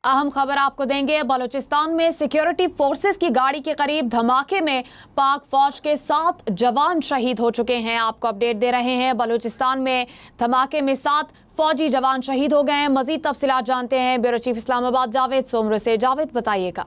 अहम खबर आपको देंगे। बलूचिस्तान में सिक्योरिटी फोर्सेस की गाड़ी के करीब धमाके में पाक फौज के 7 जवान शहीद हो चुके हैं। आपको अपडेट दे रहे हैं। बलूचिस्तान में धमाके में 7 फौजी जवान शहीद हो गए हैं। मजीद तफसीलात जानते हैं ब्यूरो चीफ इस्लामाबाद जावेद सोमरू से। जावेद, बताइएगा।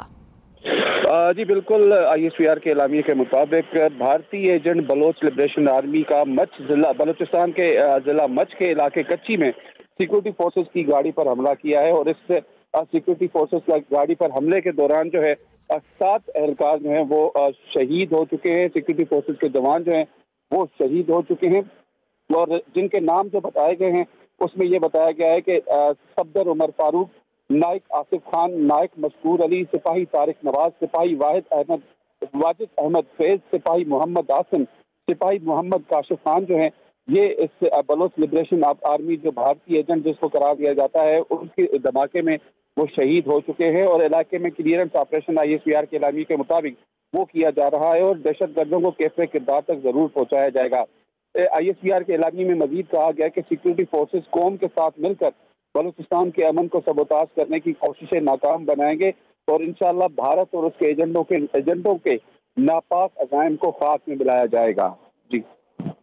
जी बिल्कुल, ISPR के एलामिये के मुताबिक भारतीय एजेंट बलोच लिबरेशन आर्मी का मच जिला बलूचिस्तान के जिला मच के इलाके कच्ची में सिक्योरिटी फोर्सेस की गाड़ी पर हमला किया है और इस सिक्योरिटी फोर्सेस की गाड़ी पर हमले के दौरान जो है 7 एहलकार जो हैं वो शहीद हो चुके हैं। सिक्योरिटी फोर्सेस के जवान जो हैं वो शहीद हो चुके हैं और जिनके नाम जो बताए गए हैं उसमें ये बताया गया है कि सफदर उमर फारूक, नाइक आसिफ खान, नाइक मशकूर अली, सिपाही तारिक नवाज, सिपाही वाजिद अहमद फैज, सिपाही मोहम्मद आसिम, सिपाही मोहम्मद काशिफ खान जो हैं ये इस बलोच लिबरेशन आर्मी जो भारतीय एजेंट जिसको करार दिया जाता है उनके धमाके में वो शहीद हो चुके हैं और इलाके में क्लियरेंस ऑपरेशन ISPR के एलामिये के मुताबिक वो किया जा रहा है और दहशतगर्दों को कैफे किरदार तक जरूर पहुंचाया जाएगा। ISPR के एलामिये में मजीद कहा गया कि सिक्योरिटी फोर्सेस कौम के साथ मिलकर बलूचिस्तान के अमन को सबोताज करने की कोशिशें नाकाम बनाएंगे और इंशाअल्लाह भारत और उसके एजेंटों के नापाक अज़ाइम को खाक में मिलाया जाएगा। जी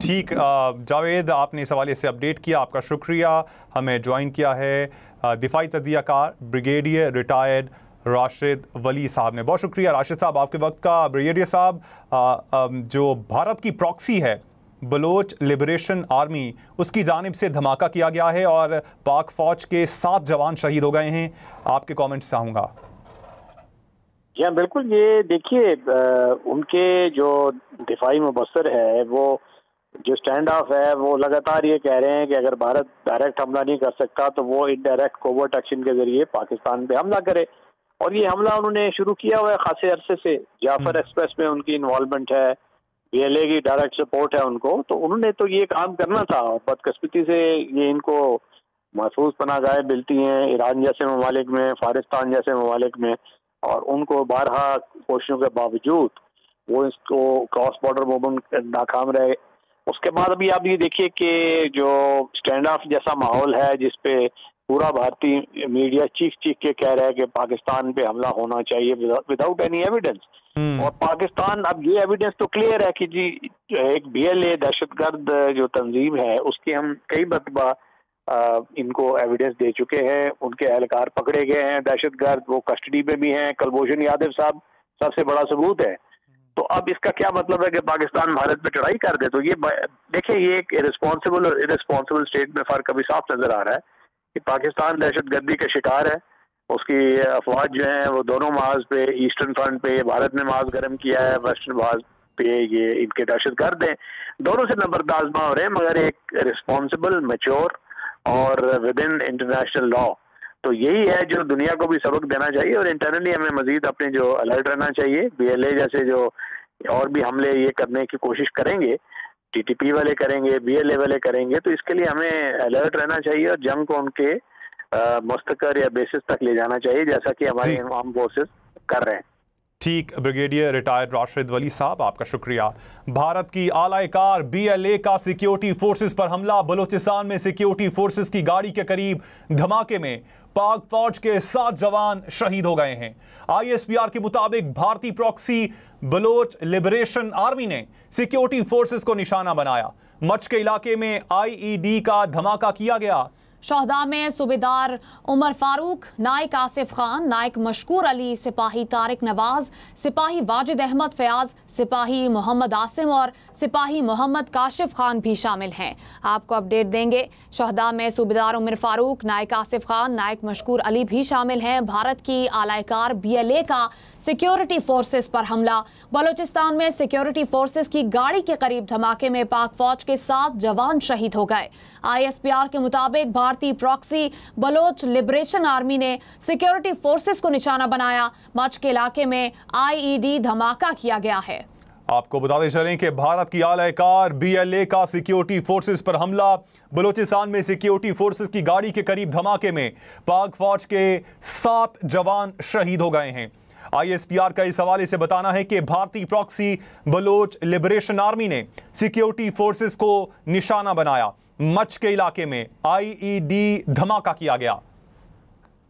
ठीक, जावेद, आपने इस हवाले से अपडेट किया, आपका शुक्रिया। हमें ज्वाइन किया है दिफाई तजियाकार ब्रिगेडियर रिटायर्ड राशिद वली साहब ने। बहुत शुक्रिया राशिद साहब आपके वक्त का। ब्रिगेडियर साहब, जो भारत की प्रॉक्सी है बलोच लिबरेशन आर्मी, उसकी जानिब से धमाका किया गया है और पाक फौज के 7 जवान शहीद हो गए हैं। आपके कमेंट्स चाहूँगा। जी हाँ, बिल्कुल। ये देखिए, उनके जो दिफाई मुबस्सर है वो जो स्टैंड ऑफ है वो लगातार ये कह रहे हैं कि अगर भारत डायरेक्ट हमला नहीं कर सकता तो वो इनडायरेक्ट कोवर्ट एक्शन के जरिए पाकिस्तान पे हमला करे। और ये हमला उन्होंने शुरू किया हुआ है खासे अरसे से। जाफर एक्सप्रेस में उनकी इन्वॉल्वमेंट है, BLA की डायरेक्ट सपोर्ट है उनको, तो उन्होंने तो ये काम करना था। बदकिस्मती से ये इनको महफूज पनाहगाहें मिलती हैं ईरान जैसे ममालिक में, फारिस्तान जैसे ममालिक में, और उनको बारहा कोशिशों के बावजूद वो इसको क्रॉस बॉर्डर मूवमेंट नाकाम रहे। उसके बाद अभी आप ये देखिए कि जो स्टैंड ऑफ जैसा माहौल है जिसपे पूरा भारतीय मीडिया चीख चीख के कह रहा है कि पाकिस्तान पे हमला होना चाहिए विदाउट एनी एविडेंस। और पाकिस्तान, अब ये एविडेंस तो क्लियर है कि जी एक BLA दहशतगर्द जो तंजीम है उसकी हम कई मरतबा इनको एविडेंस दे चुके हैं। उनके एहलकार पकड़े गए हैं दहशतगर्द, वो कस्टडी में भी हैं। कुलभूषण यादव साहब सबसे बड़ा सबूत है। तो अब इसका क्या मतलब है कि पाकिस्तान भारत पे चढ़ाई कर दे? तो ये देखिए, ये एक इररिस्पॉन्सिबल और इररिस्पॉन्सिबल स्टेट में फर्क अभी साफ नजर आ रहा है कि पाकिस्तान दहशतगर्दी का शिकार है। उसकी अफवाज जो हैं वो दोनों महाज पे, ईस्टर्न फ्रंट पे भारत ने महाज गर्म किया है, वेस्टर्न महाज पे ये इनके दहशतगर्द हैं। दोनों से नंबर आजमा हो रहे हैं, मगर एक रिस्पॉन्सिबल, मैच्योर और विद इन इंटरनेशनल लॉ। तो यही है जो दुनिया को भी सबक देना चाहिए और इंटरनली हमें मजीद अपने जो अलर्ट रहना चाहिए। BLA जैसे जो और भी हमले ये करने की कोशिश करेंगे, TTP वाले करेंगे, BLA वाले करेंगे, तो इसके लिए हमें अलर्ट रहना चाहिए और जंग को उनके मुस्तकर या बेसिस तक ले जाना चाहिए, जैसा कि हमारे आर्म फोर्सेस कर रहे हैं। ठीक, ब्रिगेडियर रिटायर्ड राशिद वली साहब, आपका शुक्रिया। भारत की आला कार BLA का सिक्योरिटी फोर्सेस पर हमला। बलूचिस्तान में सिक्योरिटी फोर्सेस की गाड़ी के करीब धमाके में पाक फौज के 7 जवान शहीद हो गए हैं। ISPR के मुताबिक भारतीय प्रॉक्सी बलोच लिबरेशन आर्मी ने सिक्योरिटी फोर्सेस को निशाना बनाया। मच के इलाके में IED का धमाका किया गया। शहदा में सूबेदार उमर फारूक, नाइक आसिफ खान, नाइक मशकूर अली, सिपाही तारिक नवाज, सिपाही वाजिद अहमद फयाज, सिपाही मोहम्मद आसिम और सिपाही मोहम्मद काशिफ खान भी शामिल हैं। आपको अपडेट देंगे। शहदा में सूबेदार उमर फारूक, नाइक आसिफ खान, नाइक मशकूर अली भी शामिल हैं। भारत की आलाकार BLA का सिक्योरिटी फोर्सेस पर हमला। बलूचिस्तान में सिक्योरिटी फोर्सेस की गाड़ी के करीब धमाके में पाक फौज के 7 जवान शहीद हो गए। ISPR के मुताबिक भारतीय प्रॉक्सी बलोच लिबरेशन आर्मी ने सिक्योरिटी फोर्सेस को निशाना बनाया। मच के इलाके में IED धमाका किया गया है। आपको बताते चलें कि भारत की आला कार BLA का सिक्योरिटी फोर्सेस पर हमला। बलूचिस्तान में सिक्योरिटी फोर्सेस की गाड़ी के करीब धमाके में पाक फौज के 7 जवान शहीद हो गए हैं। ISPR का इस हवाले से बताना है कि भारतीय प्रॉक्सी बलोच लिबरेशन आर्मी ने सिक्योरिटी फोर्सेस को निशाना बनाया। मच के इलाके में IED धमाका किया गया।